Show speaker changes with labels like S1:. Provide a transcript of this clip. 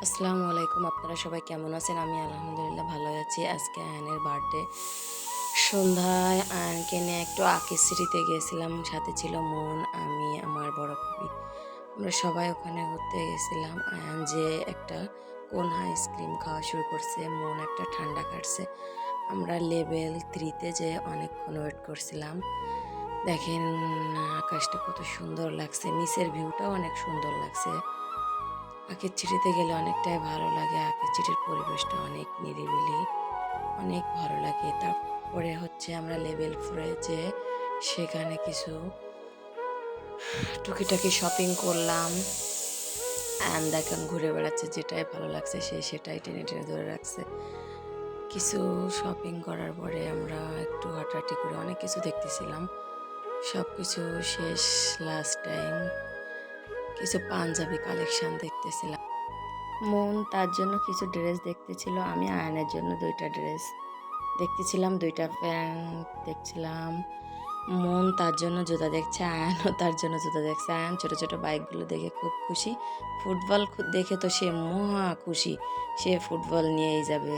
S1: আসসালামু আলাইকুম। আপনারা সবাই কেমন আছেন? আমি আলহামদুলিল্লাহ ভালো আছি। আজকে আয়ানের বার্থডে। সন্ধ্যায় আয়ানকে নিয়ে একটু আকিসিটিতে গিয়েছিলাম। সাথে ছিল মন, আমি, আমার বড় ভাবি। আমরা সবাই ওখানে ঘুরতে গেছিলাম। আয়ান যে একটা কোন আইসক্রিম খাওয়া শুরু করছে, মন একটা ঠান্ডা কাটছে। আমরা লেভেল 3 তে যেয়ে অনেকক্ষণ ওয়েট করছিলাম। দেখেন আকাশটা কত সুন্দর লাগছে। নিচের ভিউটাও অনেক সুন্দর লাগছে। আঁকের চিঠিতে গেলে অনেকটাই ভালো লাগে। আঁকের চিঠির পরিবেশটা অনেক নিরিবিলি, অনেক ভালো লাগে। তারপরে হচ্ছে আমরা লেভেল 4 এ যেয়ে সেখানে কিছু টুকিটাকি শপিং করলাম। অ্যান্ড এখন ঘুরে বেড়াচ্ছে, যেটাই ভালো লাগছে সে সেটাই টেনে টেনে ধরে রাখছে। কিছু শপিং করার পরে আমরা একটু হাঁটাহাঁটি করে অনেক কিছু দেখতেছিলাম। সব কিছু শেষ, লাস্ট টাইম কিছু পাঞ্জাবি কালেকশন দেখতেছিলাম। মন তার জন্য কিছু ড্রেস দেখতেছিল, আমি আয়ানের জন্য 2টা ড্রেস দেখতেছিলাম, 2টা প্যান্ট দেখছিলাম। মন তার জন্য জুতা দেখছে, আয়ানও তার জন্য জুতা দেখছে। আয়ান ছোট ছোট বাইকগুলো দেখে খুব খুশি। ফুটবল দেখে তো সে মহা খুশি, সে ফুটবল নিয়েই যাবে।